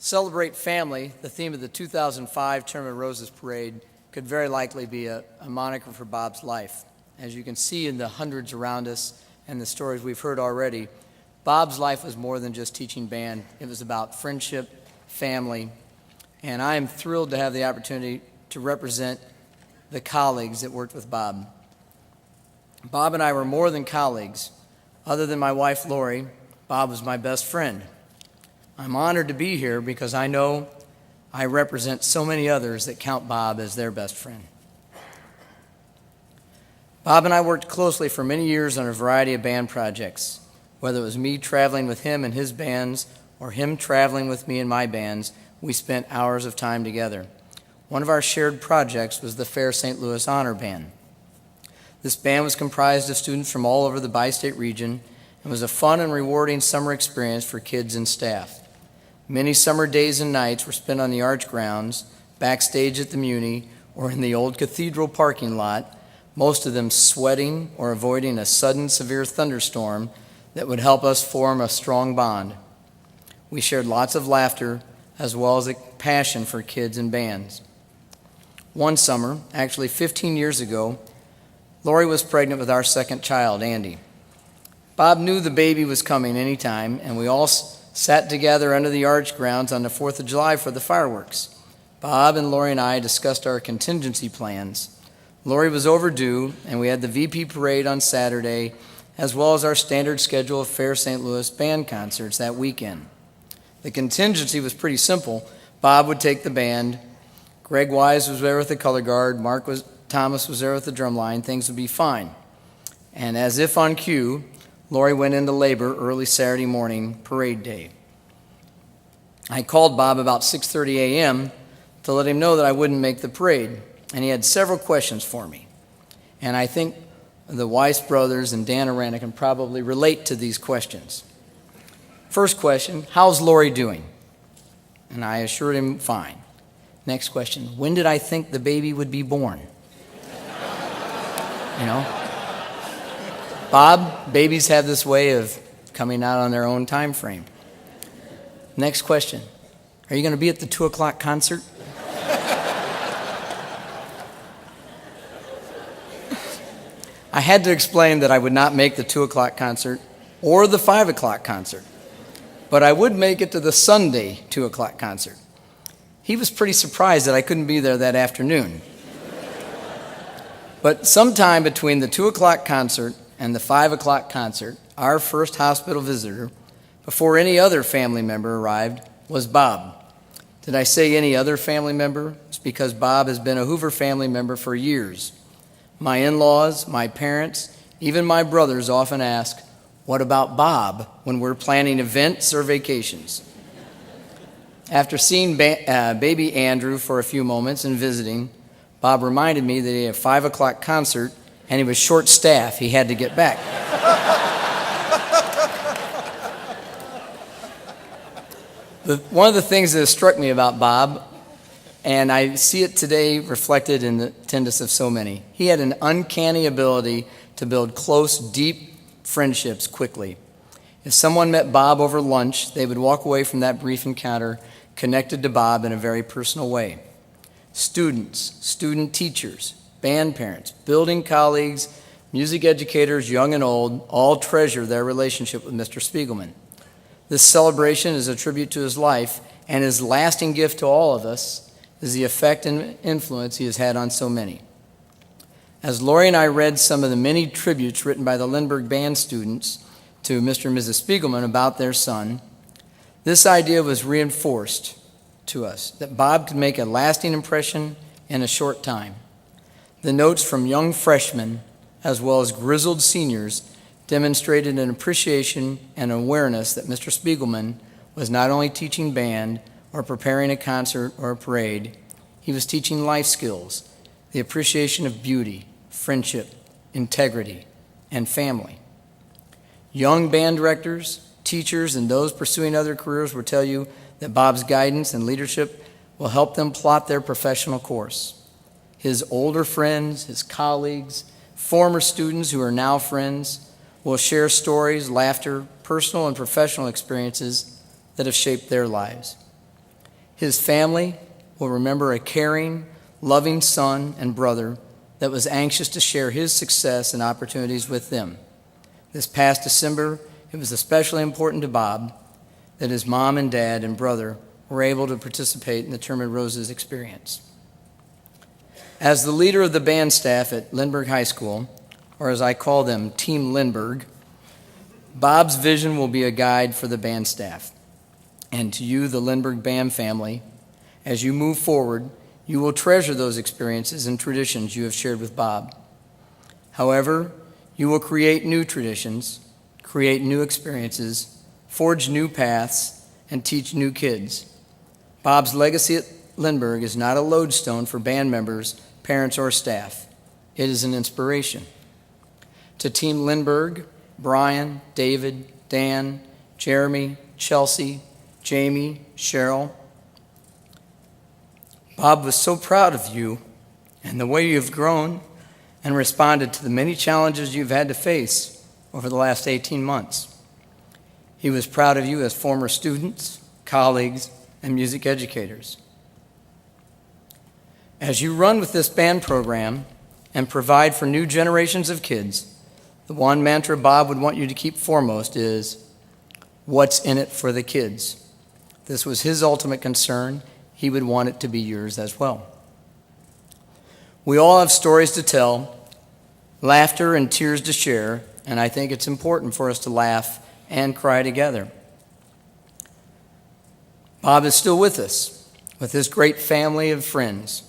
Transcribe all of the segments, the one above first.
Celebrate Family, the theme of the 2005 Tournament of Roses Parade, could very likely be a moniker for Bob's life. As you can see in the hundreds around us and the stories we've heard already, Bob's life was more than just teaching band. It was about friendship, family, and I am thrilled to have the opportunity to represent the colleagues that worked with Bob. Bob and I were more than colleagues. Other than my wife, Lori, Bob was my best friend. I'm honored to be here because I know I represent so many others that count Bob as their best friend. Bob and I worked closely for many years on a variety of band projects. Whether it was me traveling with him and his bands or him traveling with me and my bands, we spent hours of time together. One of our shared projects was the Fair St. Louis Honor Band. This band was comprised of students from all over the bi-state region and was a fun and rewarding summer experience for kids and staff. Many summer days and nights were spent on the Arch grounds, backstage at the Muni, or in the old cathedral parking lot, most of them sweating or avoiding a sudden severe thunderstorm that would help us form a strong bond. We shared lots of laughter as well as a passion for kids and bands. One summer, actually 15 years ago, Lori was pregnant with our second child, Andy. Bob knew the baby was coming anytime, and we all sat together under the Arch grounds on the 4th of July for the fireworks. Bob and Lori and I discussed our contingency plans. Lori was overdue, and we had the VP parade on Saturday, as well as our standard schedule of Fair St. Louis band concerts that weekend. The contingency was pretty simple. Bob would take the band. Greg Wise was there with the color guard. Thomas was there with the drum line. Things would be fine. And as if on cue, Lori went into labor early Saturday morning, parade day. I called Bob about 6:30 a.m. to let him know that I wouldn't make the parade, and he had several questions for me. And I think the Weiss brothers and Dan Arana can probably relate to these questions. First question, how's Lori doing? And I assured him fine. Next question, when did I think the baby would be born? You know? Bob, babies have this way of coming out on their own time frame. Next question, are you going to be at the 2 o'clock concert? I had to explain that I would not make the 2 o'clock concert or the 5 o'clock concert, but I would make it to the Sunday 2 o'clock concert. He was pretty surprised that I couldn't be there that afternoon. But sometime between the 2 o'clock concert and the 5 o'clock concert, our first hospital visitor, before any other family member arrived, was Bob. Did I say any other family member? It's because Bob has been a Hoover family member for years. My in-laws, my parents, even my brothers often ask, what about Bob when we're planning events or vacations? After seeing baby Andrew for a few moments and visiting, Bob reminded me that he had a 5 o'clock concert and he was short-staffed. He had to get back. One of the things that has struck me about Bob, and I see it today reflected in the attendance of so many, he had an uncanny ability to build close, deep friendships quickly. If someone met Bob over lunch, they would walk away from that brief encounter connected to Bob in a very personal way. Students, student teachers, band parents, building colleagues, music educators, young and old, all treasure their relationship with Mr. Spiegelman. This celebration is a tribute to his life, and his lasting gift to all of us is the effect and influence he has had on so many. As Lori and I read some of the many tributes written by the Lindbergh band students to Mr. and Mrs. Spiegelman about their son, this idea was reinforced to us, that Bob could make a lasting impression in a short time. The notes from young freshmen, as well as grizzled seniors, demonstrated an appreciation and awareness that Mr. Spiegelman was not only teaching band or preparing a concert or a parade, he was teaching life skills, the appreciation of beauty, friendship, integrity, and family. Young band directors, teachers, and those pursuing other careers will tell you that Bob's guidance and leadership will help them plot their professional course. His older friends, his colleagues, former students who are now friends will share stories, laughter, personal and professional experiences that have shaped their lives. His family will remember a caring, loving son and brother that was anxious to share his success and opportunities with them. This past December, it was especially important to Bob that his mom and dad and brother were able to participate in the Terman Roses experience. As the leader of the band staff at Lindbergh High School, or as I call them, Team Lindbergh, Bob's vision will be a guide for the band staff. And to you, the Lindbergh band family, as you move forward, you will treasure those experiences and traditions you have shared with Bob. However, you will create new traditions, create new experiences, forge new paths, and teach new kids. Bob's legacy at Lindbergh is not a lodestone for band members, parents, or staff. It is an inspiration. To Team Lindbergh, Brian, David, Dan, Jeremy, Chelsea, Jamie, Cheryl, Bob was so proud of you and the way you've grown and responded to the many challenges you've had to face over the last 18 months. He was proud of you as former students, colleagues, and music educators. As you run with this band program and provide for new generations of kids, the one mantra Bob would want you to keep foremost is, what's in it for the kids? This was his ultimate concern. He would want it to be yours as well. We all have stories to tell, laughter and tears to share, and I think it's important for us to laugh and cry together. Bob is still with us, with his great family of friends.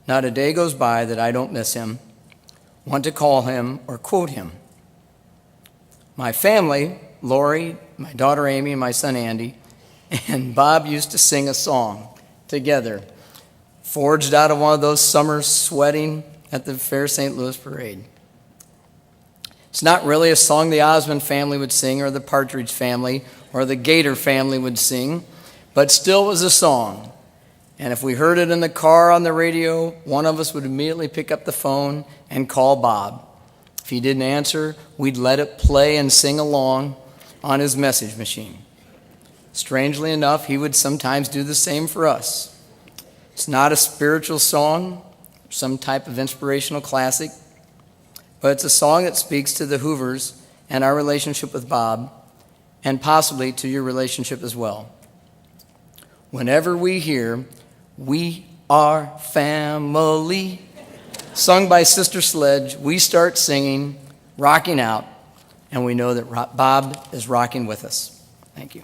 Not a day goes by that I don't miss him, want to call him or quote him. My family, Lori, my daughter Amy, and my son Andy, and Bob used to sing a song together, forged out of one of those summers sweating at the Fair St. Louis Parade. It's not really a song the Osmond family would sing or the Partridge family or the Gator family would sing, but still was a song. And if we heard it in the car on the radio, one of us would immediately pick up the phone and call Bob. If he didn't answer, we'd let it play and sing along on his message machine. Strangely enough, he would sometimes do the same for us. It's not a spiritual song, some type of inspirational classic, but it's a song that speaks to the Hoovers and our relationship with Bob, and possibly to your relationship as well. Whenever we hear, "We Are Family," sung by Sister Sledge, we start singing, rocking out, and we know that Bob is rocking with us. Thank you.